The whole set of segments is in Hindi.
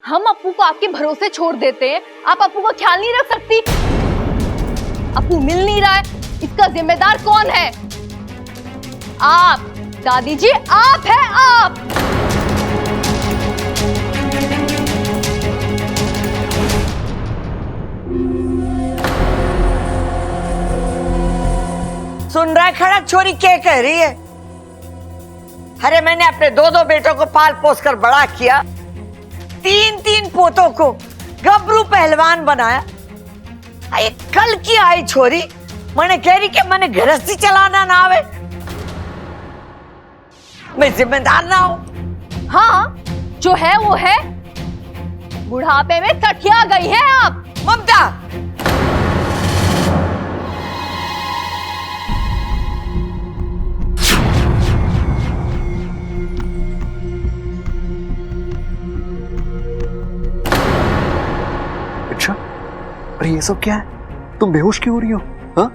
हम अप्पू को आपके भरोसे छोड़ देते हैं, आप अप्पू का ख्याल नहीं रख सकती? अप्पू मिल नहीं रहा है, इसका जिम्मेदार कौन है? आप दादी जी, आप हैं आप। सुन रहा है खड़ा, छोरी क्या कह रही है? अरे मैंने अपने दो दो बेटों को पाल पोस कर बड़ा किया, तीन तीन पोतों को गबरू पहलवान बनाया। ये कल की आई छोरी मैंने कह रही कि मैंने गृहस्थी चलाना ना आवे, मैं जिम्मेदार ना हूं। हाँ, जो है वो है। बुढ़ापे में सठिया गई हैं आप। ममता, अच्छा, अरे ये सब क्या है? तुम बेहोश क्यों हो रही हो? हाँ,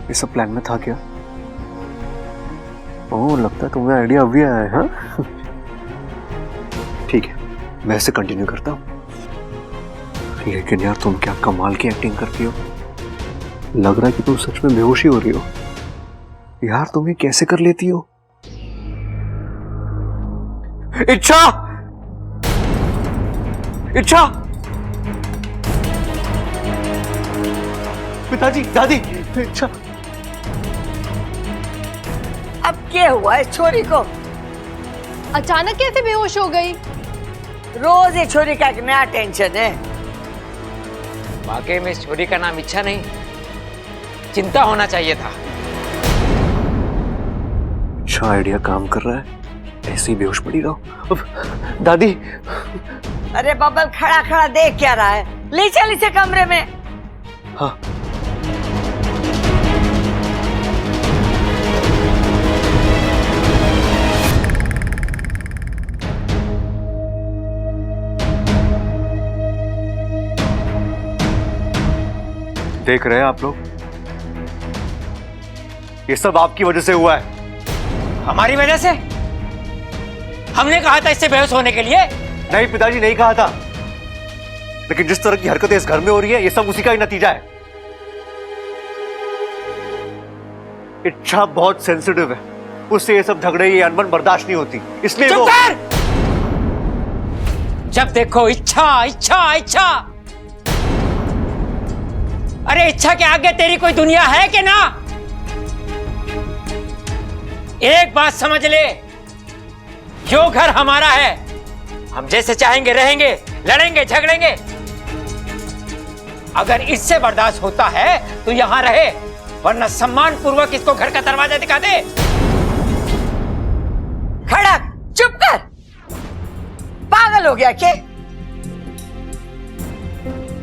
ये सब प्लान में था क्या? ओह, लगता है तुम्हें आइडिया अभी आया है। हाँ ठीक है, मैं इसे कंटिन्यू करता हूँ। लेकिन यार तुम क्या कमाल की एक्टिंग करती हो। लग रहा है कि तुम सच में बेहोश ही हो रही हो। यार तुम ये कैसे कर लेती हो? इच्छा, इच्छा, पिताजी, दादी, इच्छा। अब क्या हुआ इस छोरी को? अचानक कैसे बेहोश हो गई? रोज ये छोरी का एक नया टेंशन है। वाकई में इस छोरी का नाम इच्छा नहीं, चिंता होना चाहिए था। अच्छा आइडिया काम कर रहा है, ऐसे ही बेहोश पड़ी रहो। अब, दादी। अरे बबल खड़ा खड़ा देख क्या रहा है? ले चल इसे कमरे में। हाँ, देख रहे हैं आप लोग, ये सब आपकी वजह से हुआ है। हमारी वजह से? हमने कहा था इससे बेहोश होने के लिए? नहीं पिताजी, नहीं कहा था, लेकिन जिस तरह की हरकतें इस घर में हो रही है, ये सब उसी का ही नतीजा है। इच्छा बहुत सेंसिटिव है, उससे ये सब झगड़े, ये अनबन बर्दाश्त नहीं होती, इसलिए चुप वो... कर! जब देखो इच्छा इच्छा इच्छा। अरे इच्छा के आगे तेरी कोई दुनिया है कि ना? एक बात समझ ले, यो घर हमारा है, हम जैसे चाहेंगे रहेंगे, लड़ेंगे झगड़ेंगे। अगर इससे बर्दाश्त होता है तो यहां रहे, वरना सम्मान पूर्वक इसको घर का दरवाजा दिखा दे। खड़क, चुप कर। पागल हो गया क्या?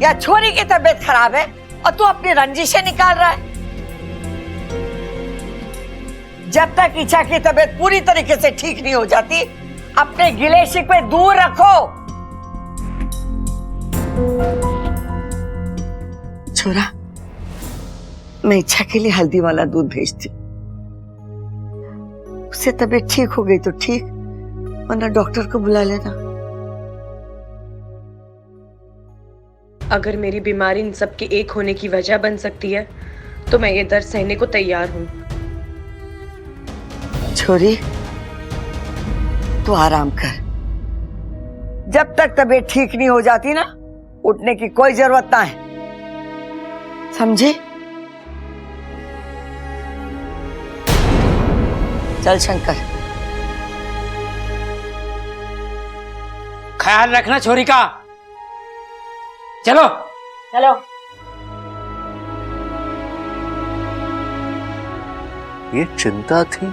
या छोरी की तबीयत खराब है और तू अपनी रंजिशें निकाल रहा है? जब तक इच्छा की तबीयत पूरी तरीके से ठीक नहीं हो जाती, अपने गिले शिकवे दूर रखो। छोरा, मैं इच्छा के लिए हल्दी वाला दूध भेजती। उससे तबीयत ठीक हो गई तो ठीक, वरना डॉक्टर को बुला लेना। अगर मेरी बीमारी इन सब के एक होने की वजह बन सकती है तो मैं ये दर्द सहने को तैयार हूँ। छोरी, तू आराम कर। जब तक तबीयत ठीक नहीं हो जाती ना, उठने की कोई जरूरत ना है, समझी? चल शंकर। ख्याल रखना छोरी का। चलो चलो। ये चिंता थी,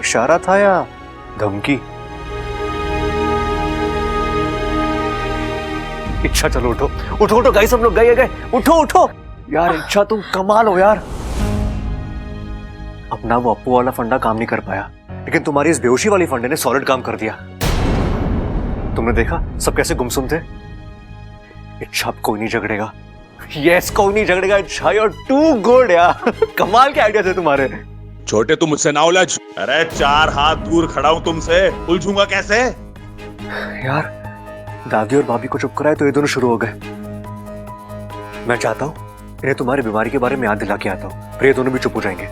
इशारा था या धमकी? इच्छा चलो उठो, उठो उठो गाइस, सब लोग गए, उठो उठो यार। इच्छा तुम कमाल हो यार। अपना वो अप्पू वाला फंडा काम नहीं कर पाया, लेकिन तुम्हारी इस बेहोशी वाली फंडे ने सॉलिड काम कर दिया। तुमने देखा सब कैसे गुमसुम थे। इच्छा अब कोई नहीं झगड़ेगा। यस, कोई नहीं झगड़ेगा। इच्छा यार टू गुड यार। कमाल के आइडिया थे तुम्हारे। छोटे तुम मुझसे ना उलझ। अरे 4 हाथ दूर खड़ा हूं तुमसे, उलझूंगा कैसे? यार दादी और भाभी को चुप कराए तो ये दोनों शुरू हो गए। मैं चाहता हूं इन्हें तुम्हारी बीमारी के बारे में याद दिला के आता हूं, फिर ये दोनों भी चुप हो जाएंगे।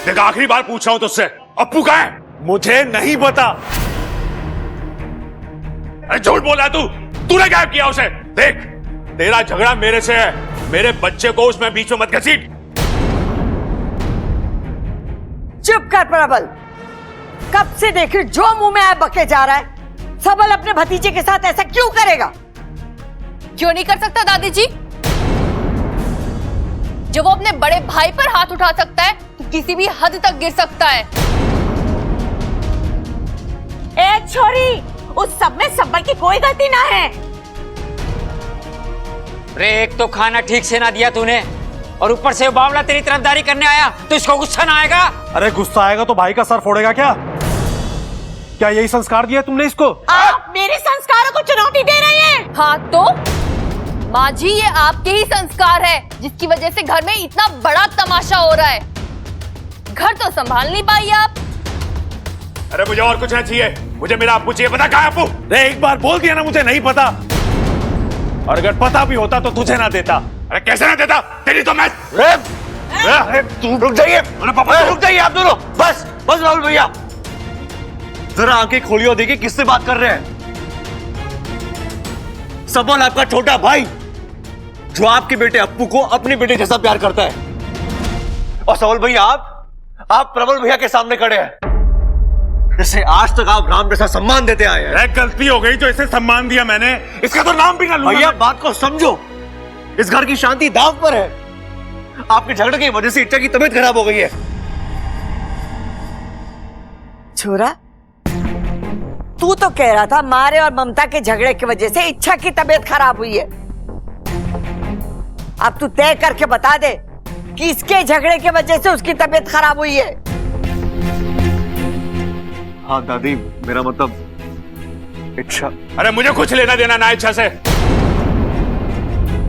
देखा, आखिरी बार पूछ रहा हूं तुझसे, अप्पू कहाँ है? मुझे नहीं पता। अरे झूठ बोला तूने गायब किया उसे। देख, तेरा झगड़ा मेरे से है, मेरे बच्चे को उसमें बीच में मत घसीट। चुप कर प्रबल, कब से देख रही जो मुंह में आए बके जा रहा है। सबल अपने भतीजे के साथ ऐसा क्यों करेगा? क्यों नहीं कर सकता दादी जी? जब वो अपने बड़े भाई पर हाथ उठा सकता है तो किसी भी हद तक गिर सकता है। ए छोरी, उस सब में सबल की कोई गलती ना है। रे, एक तो खाना ठीक से ना दिया तूने और ऊपर से बावला तेरी तरफदारी करने आया तो इसको गुस्सा ना आएगा? अरे गुस्सा आएगा तो भाई का सर फोड़ेगा क्या? क्या यही संस्कार दिया तुमने इसको? आप मेरे संस्कारों को चुनौती दे रहे हैं। हाँ तो माँ जी, ये आपके ही संस्कार है जिसकी वजह से घर में इतना बड़ा तमाशा हो रहा है। घर तो संभाल नहीं पाई आप। अरे मुझे और कुछ नहीं चाहिए, मुझे मेरा अप्पू चाहिए। पता कहाँ है अप्पू? रे, एक बार बोल दिया ना मुझे नहीं पता, और अगर पता भी होता तो तुझे ना देता। अरे कैसे ना देता? तेरी तो मैं। अरे तू रुक जाइए। अरे पापा रुक जाइए आप दोनों, बस बस राहुल भैया, जरा आंखें खोलिए और देखिए किससे बात कर रहे हैं। सबल आपका छोटा भाई जो आपके बेटे अप्पू को अपने बेटे जैसा प्यार करता है, और सबल भैया आप प्रबल भैया के सामने खड़े हैं जिसे आज तक आप राम जैसा सम्मान देते आए हैं। गलती हो गई जो इसे सम्मान दिया मैंने, इसका तो नाम भी ना लूंगा। भैया बात को समझो, इस घर की शांति दांव पर है। आपके झगड़े की वजह से इच्छा की तबीयत खराब हो गई है। छोरा, तू तो कह रहा था मारे और ममता के झगड़े की वजह से इच्छा की तबीयत खराब हुई है। अब तू तय करके बता दे कि इसके झगड़े की वजह से उसकी तबीयत खराब हुई है। हाँ दादी, मेरा मतलब इच्छा। अरे मुझे कुछ लेना देना ना इच्छा से,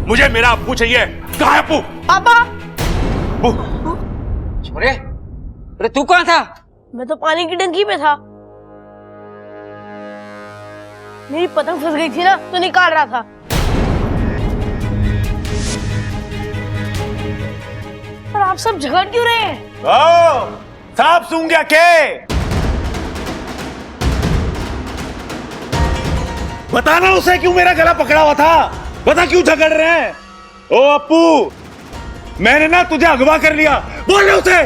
मुझे मेरा अप्पू चाहिए। कहाँ है अप्पू? पापा, छोरे, अरे तू कहाँ था? मैं तो पानी की टंकी पे था। मेरी पतंग फंस गई थी ना, तो निकाल रहा था। पर आप सब झगड़ क्यों रहे हैं? सांप सूंघ गया के? बताना उसे क्यों मेरा गला पकड़ा हुआ था, बता क्यों झगड़ रहे हैं? ओ अप्पू, मैंने ना तुझे अगवा कर लिया, बोल रहे उसे।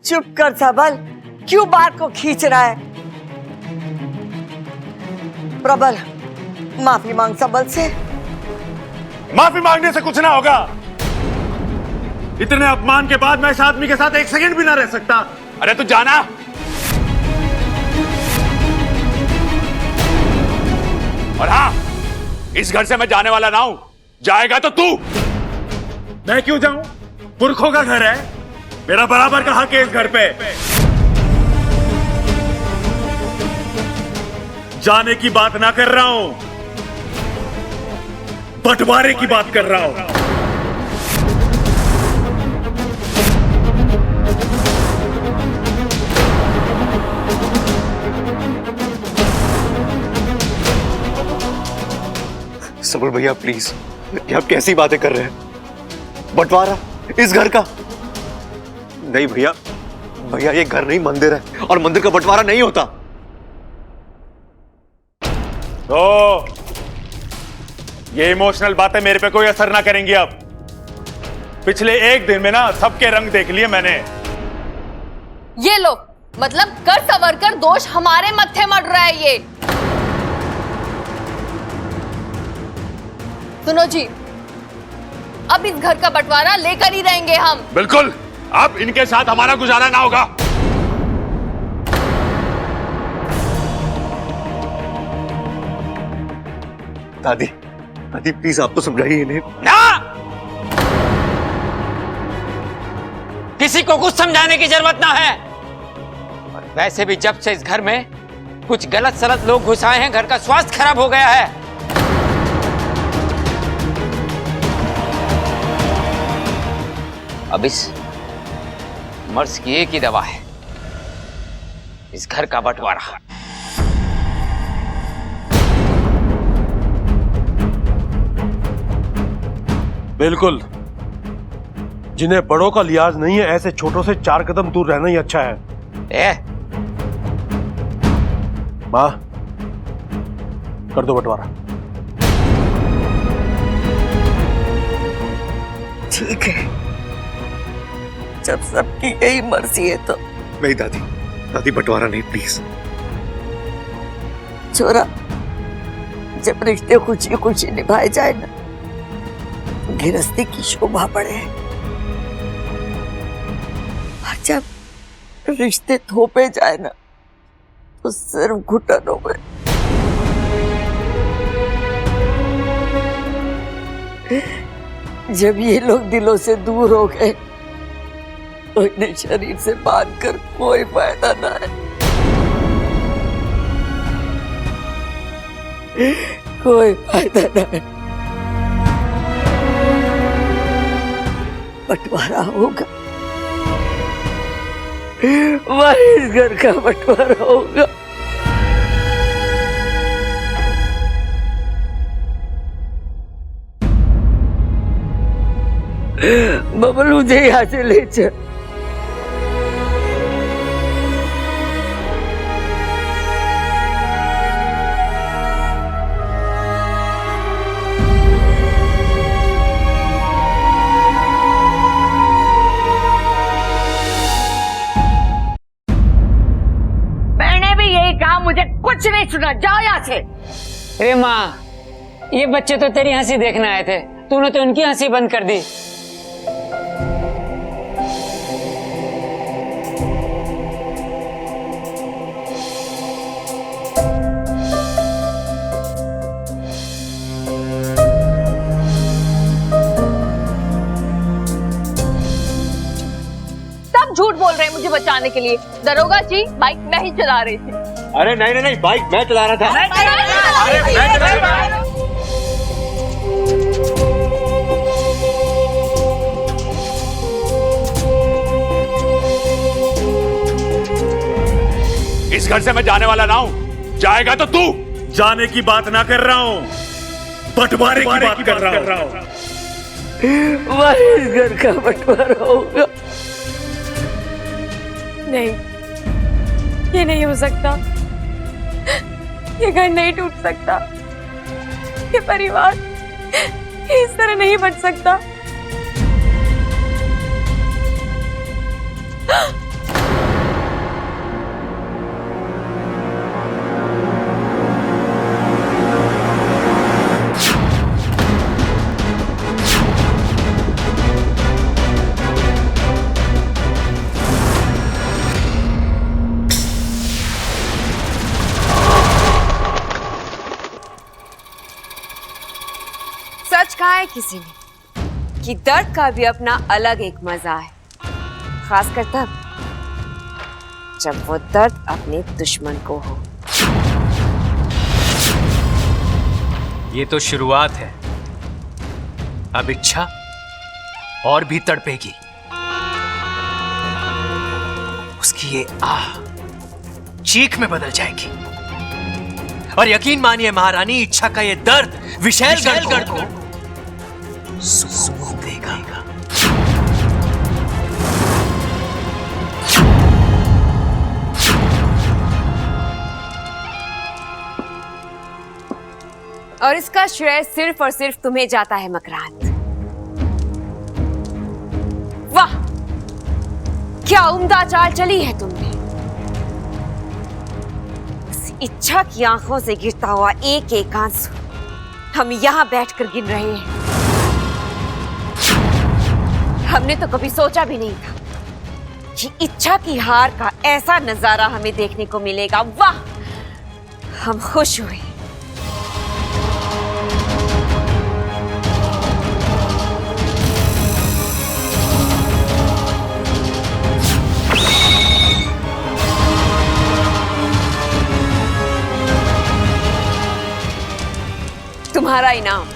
चुप कर सबल, क्यों बात को खींच रहा है? प्रबल, माफी मांग सबल से। माफी मांगने से कुछ ना होगा। इतने अपमान के बाद मैं इस आदमी के साथ एक सेकंड भी ना रह सकता। अरे तू जाना। और हाँ, इस घर से मैं जाने वाला ना हूं, जाएगा तो तू। मैं क्यों जाऊं? पुरखों का घर है, मेरा बराबर का हक है इस घर पे। जाने की बात ना कर रहा हूं, बंटवारे की बात कर रहा हूं। सबल भैया प्लीज, ये आप कैसी बातें कर रहे हैं? बंटवारा इस घर का? नहीं भैया, भैया ये घर नहीं मंदिर है, और मंदिर का बंटवारा नहीं होता। तो ये इमोशनल बातें मेरे पे कोई असर ना करेंगी अब। पिछले एक दिन में ना सबके रंग देख लिए मैंने। ये लो, मतलब कर सवर कर दोष हमारे मत्थे मड़ रहा है ये। सुनो जी, अब इस घर का बंटवारा लेकर ही रहेंगे हम। बिल्कुल, अब इनके साथ हमारा गुजारा ना होगा। दादी, दादी प्लीज आप तो समझाइए इन्हें। ना, किसी को कुछ समझाने की जरूरत ना है। और वैसे भी जब से इस घर में कुछ गलत सलत लोग घुस आए हैं, घर का स्वास्थ्य खराब हो गया है। अब इस मर्ज की एक ही दवा है, इस घर का बंटवारा। बिल्कुल, जिन्हें बड़ों का लिहाज नहीं है, ऐसे छोटों से 4 कदम दूर रहना ही अच्छा है। माँ, कर दो बंटवारा। ठीक है, जब सबकी यही मर्जी है तो। नहीं दादी, दादी बंटवारा नहीं प्लीज। छोरा, जब रिश्ते खुशी खुशी निभाए जाए ना, तो गृहस्थी की शोभा बढ़े। और जब रिश्ते थोपे जाए ना, तो सिर्फ घुटनों में। जब ये लोग दिलों से दूर हो गए, तो इन्हें शरीर से बांध कर कोई फायदा ना है, कोई फायदा ना है। बंटवारा होगा, वही इस घर का बंटवारा होगा। बबलू, मुझे यहाँ से ले चल। मैंने भी यही कहा, मुझे कुछ नहीं सुना। जाओ यहाँ से। अरे माँ, ये बच्चे तो तेरी हंसी देखने आए थे, तूने तो इनकी हंसी बंद कर दी। सब झूठ बोल रहे हैं मुझे बचाने के लिए। दरोगा जी, बाइक मैं ही चला रही थी। अरे नहीं नहीं नहीं, बाइक मैं चला रहा था। अरे मैं चला रहा था। इस घर से मैं जाने वाला ना हूं। जाएगा तो तू। जाने की बात ना कर रहा हूँ, बंटवारे की बात कर रहा हूँ। वही इस घर का बंटवारा होगा। नहीं, ये नहीं हो सकता। ये घर नहीं टूट सकता। ये परिवार इस तरह नहीं बच सकता। सच कहा है किसी ने कि दर्द का भी अपना अलग एक मजा है, खासकर तब जब वो दर्द अपने दुश्मन को हो। ये तो शुरुआत है, अब इच्छा और भी तड़पेगी। उसकी ये आह चीख में बदल जाएगी। और यकीन मानिए महारानी, इच्छा का ये दर्द विशैलगढ़ को सूख देगा। और इसका श्रेय सिर्फ और सिर्फ तुम्हें जाता है मकरान। वाह, क्या उम्दा चाल चली है तुमने। उस इच्छा की आंखों से गिरता हुआ एक एक आंसू हम यहाँ बैठकर गिन रहे हैं। हमने तो कभी सोचा भी नहीं था कि इच्छा की हार का ऐसा नजारा हमें देखने को मिलेगा। वाह, हम खुश हुए। तुम्हारा इनाम,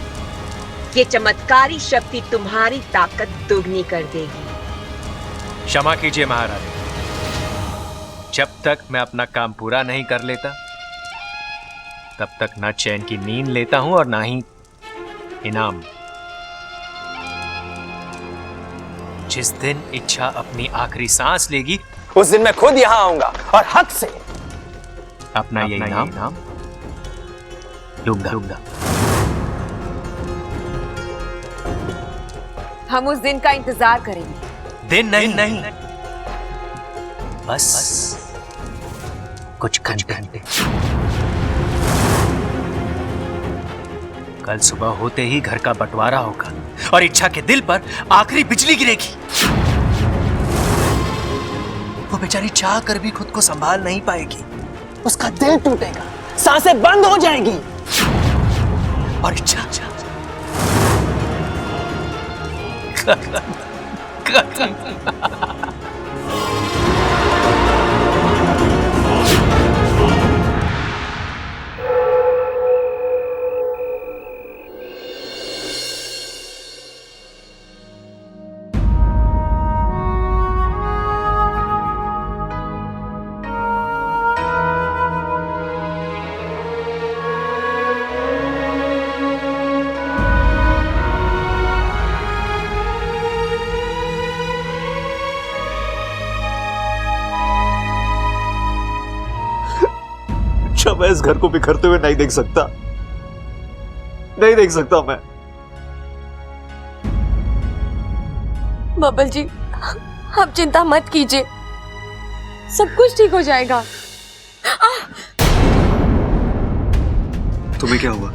ये चमत्कारी शक्ति तुम्हारी ताकत दोगुनी कर देगी। क्षमा कीजिए महारानी, जब तक मैं अपना काम पूरा नहीं कर लेता तब तक ना चैन की नींद लेता हूं और ना ही इनाम। जिस दिन इच्छा अपनी आखिरी सांस लेगी उस दिन मैं खुद यहां आऊंगा और हक से अपना ये इनाम लूंगा। हम उस दिन का इंतजार करेंगे। दिन नहीं, बस कुछ घंटे। कल सुबह होते ही घर का बंटवारा होगा और इच्छा के दिल पर आखिरी बिजली गिरेगी। वो बेचारी चाह कर भी खुद को संभाल नहीं पाएगी, उसका दिल टूटेगा, सांसें बंद हो जाएगी और इच्छा मैं इस घर को बिखरते हुए नहीं देख सकता मैं। बबल जी, आप चिंता मत कीजिए, सब कुछ ठीक हो जाएगा। तुम्हें क्या हुआ?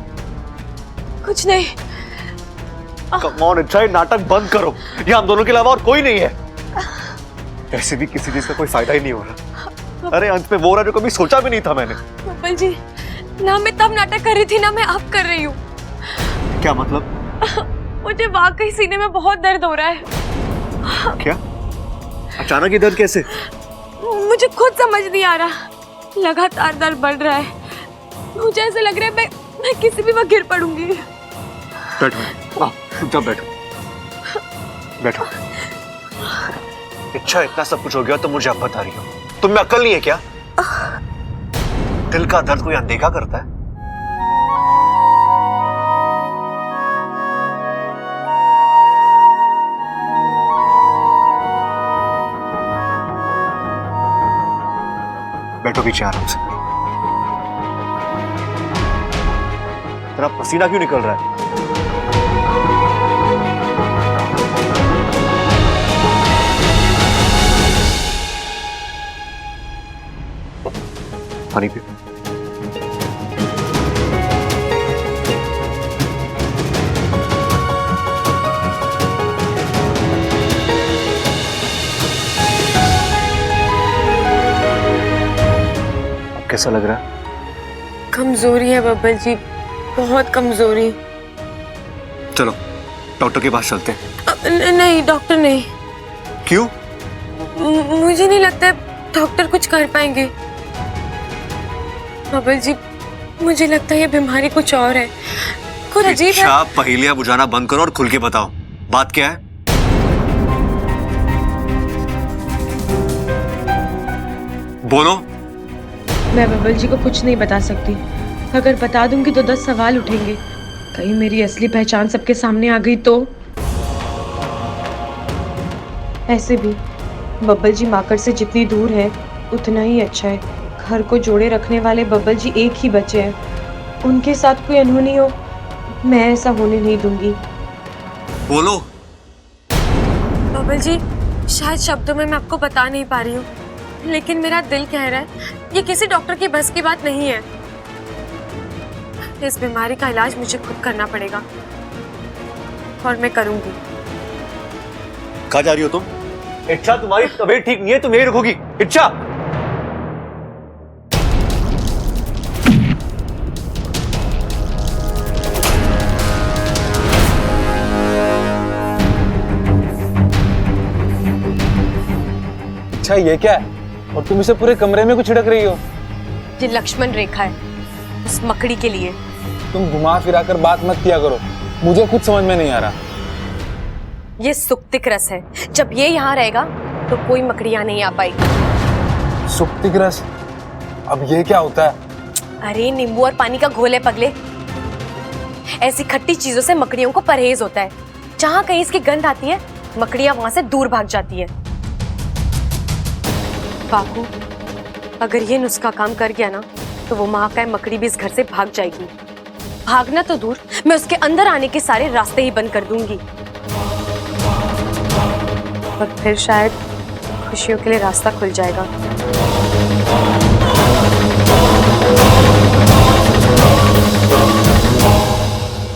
कुछ नहीं। कम ऑन इच्छा, ये नाटक बंद करो। ये हम दोनों के अलावा और कोई नहीं है। ऐसे भी किसी चीज का कोई फायदा ही नहीं हो रहा। अरे अंत में वो रहा जो कभी सोचा भी नहीं था मैंने। बबल जी, ना मैं तब नाटक कर रही थी ना मैं अब कर रही हूँ। क्या मतलब? मुझे वाकई सीने में बहुत दर्द हो रहा है। क्या? अचानक ये दर्द कैसे? मुझे खुद समझ नहीं आ रहा, लगातार दर्द बढ़ रहा है। मुझे ऐसा लग रहा है मैं किसी भी वक्त गिर पड़ूंगी। बैठो, चुपचाप बैठो। इच्छा, इतना सब कुछ हो गया तो मुझे अब बता रही हो, तुम्हें अक्ल नहीं है क्या? दिल का दर्द कोई अनदेखा करता है? बैठो पीछे आराम से। तेरा पसीना क्यों निकल रहा है? पानी पियो। अब कैसा लग रहा है? कमजोरी है बब्बल जी, बहुत कमजोरी। चलो डॉक्टर के पास चलते हैं। नहीं डॉक्टर नहीं। क्यों? मुझे नहीं लगता डॉक्टर कुछ कर पाएंगे। बबल जी, मुझे लगता है ये बीमारी कुछ और है, कुछ अजीब है। आप पहेलियां बुझाना बंद करो और खुल के बताओ, बात क्या है? बोलो। मैं बबल जी को कुछ नहीं बता सकती। अगर बता दूंगी तो 10 सवाल उठेंगे। कहीं मेरी असली पहचान सबके सामने आ गई तो? ऐसे भी बब्बल जी माकड़ से जितनी दूर है उतना ही अच्छा है। घर को जोड़े रखने वाले बब्बल जी एक ही बचे हैं। उनके साथ कोई अनहोनी हो, मैं ऐसा होने नहीं दूंगी। बोलो। बब्बल जी, शायद शब्दों में मैं आपको बता नहीं पा रही हूँ, लेकिन मेरा दिल कह रहा है ये किसी डॉक्टर की बस की बात नहीं है। इस बीमारी का इलाज मुझे खुद करना पड़ेगा और मैं करूंगी। कहाँ जा रही हो तुम? इच्छा, तुम्हारी तबीयत ठीक नहीं है, तुम यही रुकोगी? इच्छा, अच्छा ये क्या है? और तुम इसे पूरे कमरे में कुछ छिड़क रही हो? ये लक्ष्मण रेखा है उस मकड़ी के लिए। तुम घुमा फिरा कर बात मत किया करो, मुझे कुछ समझ में नहीं आ रहा। ये सुक्तिक रस है, जब ये यहाँ रहेगा तो कोई मकड़ी यहाँ नहीं आ पाएगी। सुक्तिक रस? अब ये क्या होता है? अरे नींबू और पानी का घोल है पगले। ऐसी खट्टी चीजों से मकड़ियों को परहेज होता है। जहाँ कहीं इसकी गंध आती है मकड़ियां वहां से दूर भाग जाती है। बाबू, अगर ये नुस्खा काम कर गया ना तो वो महाकाय मकड़ी भी इस घर से भाग जाएगी। भागना तो दूर, मैं उसके अंदर आने के सारे रास्ते ही बंद कर दूंगी और फिर शायद खुशियों के लिए रास्ता खुल जाएगा।